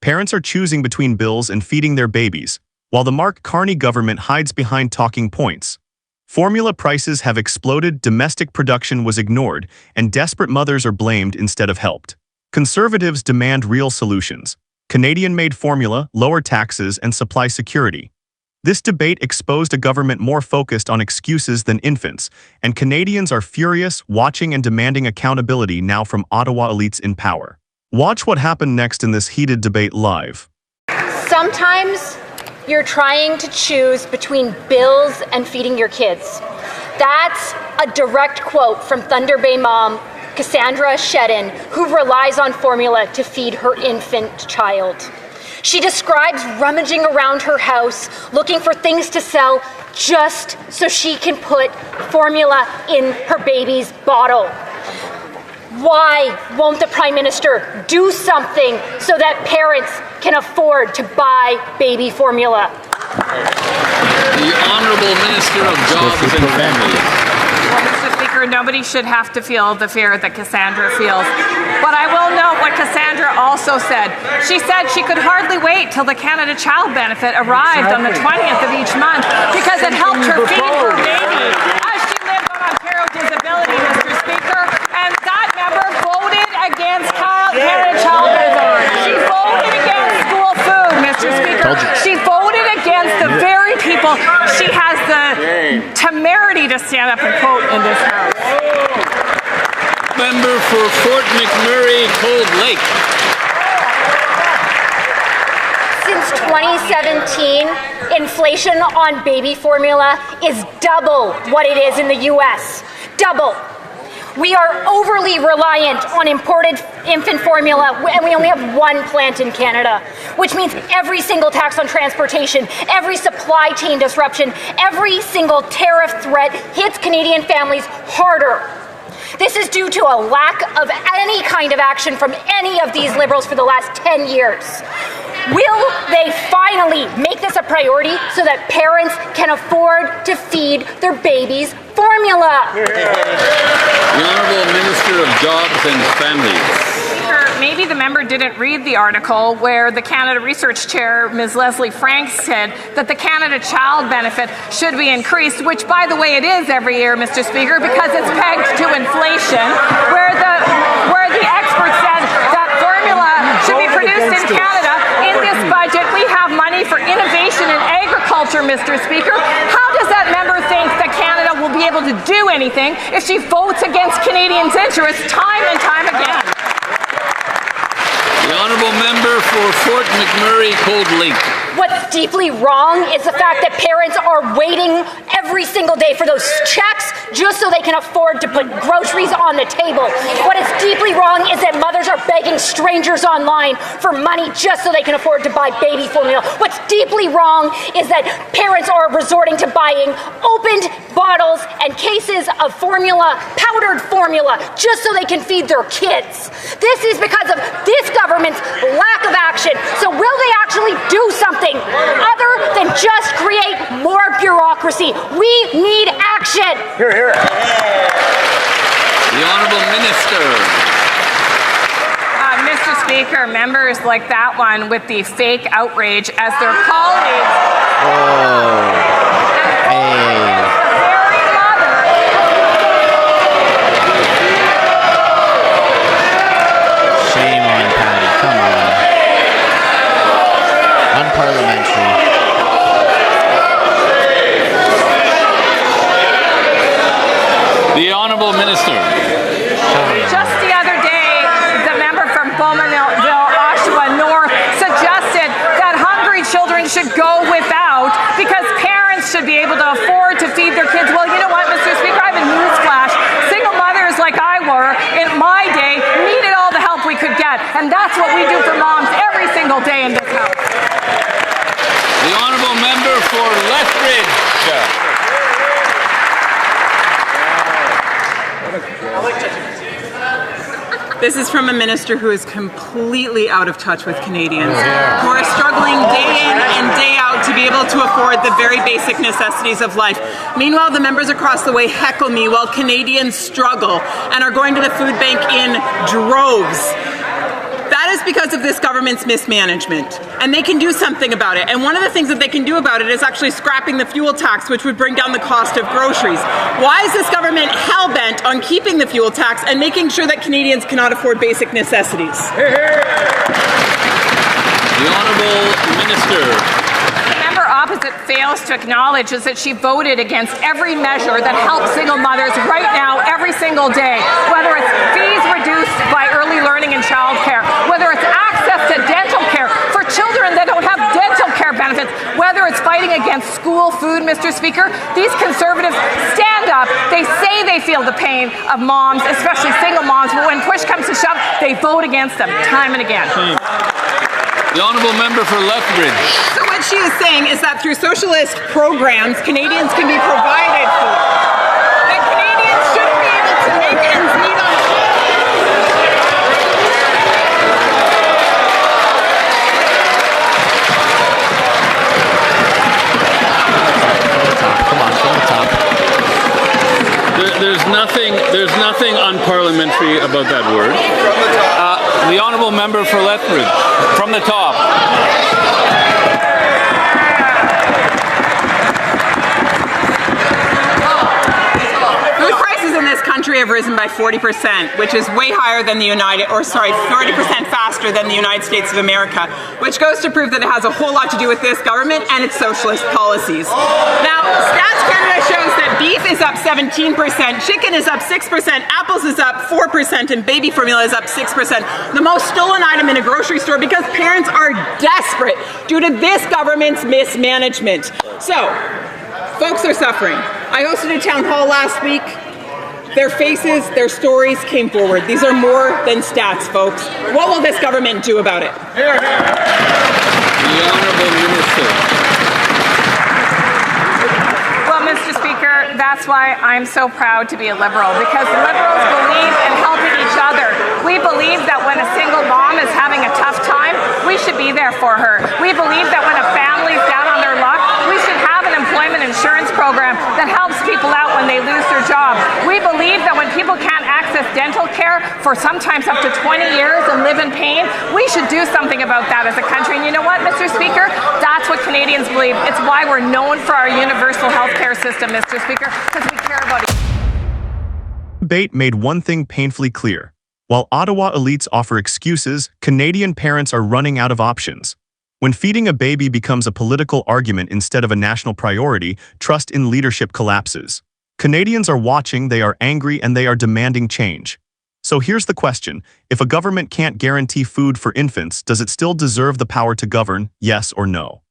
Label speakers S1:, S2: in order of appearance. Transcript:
S1: Parents are choosing between bills and feeding their babies, while the Mark Carney government hides behind talking points. Formula prices have exploded, domestic production was ignored, and desperate mothers are blamed instead of helped. Conservatives demand real solutions. Canadian-made formula, lower taxes, and supply security. This debate exposed a government more focused on excuses than infants, and Canadians are furious, watching and demanding accountability now from Ottawa elites in power. Watch what happened next in this heated debate live.
S2: Sometimes you're trying to choose between bills and feeding your kids. That's a direct quote from Thunder Bay mom Cassandra Shedden, who relies on formula to feed her infant child. She describes rummaging around her house, looking for things to sell just so she can put formula in her baby's bottle. Why won't the Prime Minister do something so that parents can afford to buy baby formula?
S3: The Honourable Minister of Jobs and Families.
S4: Well, Mr. Speaker, nobody should have to feel the fear that Cassandra feels. But I will note what Cassandra also said. She said she could hardly wait till the Canada Child Benefit arrived on the 20th of each month because it helped her feed her baby as she lived on Ontario disability, Mr. Speaker. And that member voted against Canada Child Benefit. She voted against school food, Mr. Speaker. She voted against the very people she has the temerity to stand up and quote in this House.
S3: Member for Fort McMurray, Cold Lake.
S2: Since 2017, inflation on baby formula is double what it is in the US. Double. We are overly reliant on imported infant formula, and we only have one plant in Canada, which means every single tax on transportation, every supply chain disruption, every single tariff threat hits Canadian families harder. This is due to a lack of any kind of action from any of these Liberals for the last 10 years. Will they finally make this a priority so that parents can afford to feed their babies formula?
S3: The Honourable Minister of Jobs and Families.
S4: Maybe the member didn't read the article where the Canada Research Chair, Ms. Leslie Frank, said that the Canada Child Benefit should be increased, which, by the way, it is every year, Mr. Speaker, because it's pegged to inflation, where the experts said that formula should be produced in Canada. In this budget, we have money for innovation in agriculture, Mr. Speaker. How does that member think that Canada will be able to do anything if she votes against Canadians' interests time and time again?
S3: The Honourable Member for Fort McMurray, Cold Lake.
S2: What's deeply wrong is the fact that parents are waiting every single day for those checks just so they can afford to put groceries on the table. What is deeply wrong is that mothers are begging strangers online for money just so they can afford to buy baby formula. What's deeply wrong is that parents are resorting to buying opened bottles and cases of formula, powdered formula, just so they can feed their kids. This is because of this government's lack of action. So will they actually do something other than just create more bureaucracy? We need action.
S5: Hear, hear.
S3: The Honourable Minister.
S4: Mr. Speaker, members like that one with the fake outrage as their colleagues.
S6: Shame on Patty, come on. Unparliamentary.
S3: The Honourable Minister.
S4: Just the other day, the member from Bowmanville, Oshawa North, suggested that hungry children should go without because parents should be able to afford to feed their kids. Well, you know what, Mr. Speaker, I have a newsflash. Single mothers like I were in my day needed all the help we could get, and that's what we do for moms every single day in this House.
S3: The Honourable Member for Lethbridge.
S7: This is from a minister who is completely out of touch with Canadians, who are struggling day in and day out to be able to afford the very basic necessities of life. Meanwhile, the members across the way heckle me while Canadians struggle and are going to the food bank in droves. That is because of this government's mismanagement. And they can do something about it. And one of the things that they can do about it is actually scrapping the fuel tax, which would bring down the cost of groceries. Why is this government hell-bent on keeping the fuel tax and making sure that Canadians cannot afford basic necessities?
S3: The Honourable Minister.
S4: The member opposite fails to acknowledge is that she voted against every measure that helps single mothers right now, every single day, whether it's fees reduced by early learning and childcare, whether it's access to dental care for children that don't have dental care benefits, whether it's fighting against school food, Mr. Speaker. These Conservatives stand up. They say they feel the pain of moms, especially single moms, but when push comes to shove, they vote against them time and again.
S3: The Honourable Member for Lethbridge.
S7: So what she is saying is that through socialist programs, Canadians can be provided for. That Canadians shouldn't be able to make ends meet on
S6: Come on, from the top.
S3: There's nothing unparliamentary about that word. The Honourable Member for Lethbridge, from the top.
S7: Food prices in this country have risen by 40%, which is way higher than 40% faster than the United States of America, which goes to prove that it has a whole lot to do with this government and its socialist policies. Now, Stats Canada shows that beef is up 17%, chicken is up 6%, apples is up 4%, and baby formula is up 6%. The most stolen item in a grocery store because parents are desperate due to this government's mismanagement. So, folks are suffering. I hosted a town hall last week. Their faces, their stories came forward. These are more than stats, folks. What will this government do about it?
S3: The Honourable Minister.
S4: Well, Mr. Speaker, that's why I'm so proud to be a Liberal, because Liberals believe in helping each other. We believe that when a single mom is having a tough time, we should be there for her. We believe that when a family's down on their luck, we should have an employment insurance program that helps people out when they lose their job. We believe that when people can't access dental care for sometimes up to 20 years and live in pain, we should do something about that as a country. And you know what, Mr. Speaker? That's what Canadians believe. It's why we're known for our universal health care system, Mr. Speaker, because we care about it.
S1: Debate made one thing painfully clear. While Ottawa elites offer excuses, Canadian parents are running out of options. When feeding a baby becomes a political argument instead of a national priority, trust in leadership collapses. Canadians are watching, they are angry, and they are demanding change. So here's the question. If a government can't guarantee food for infants, does it still deserve the power to govern, yes or no?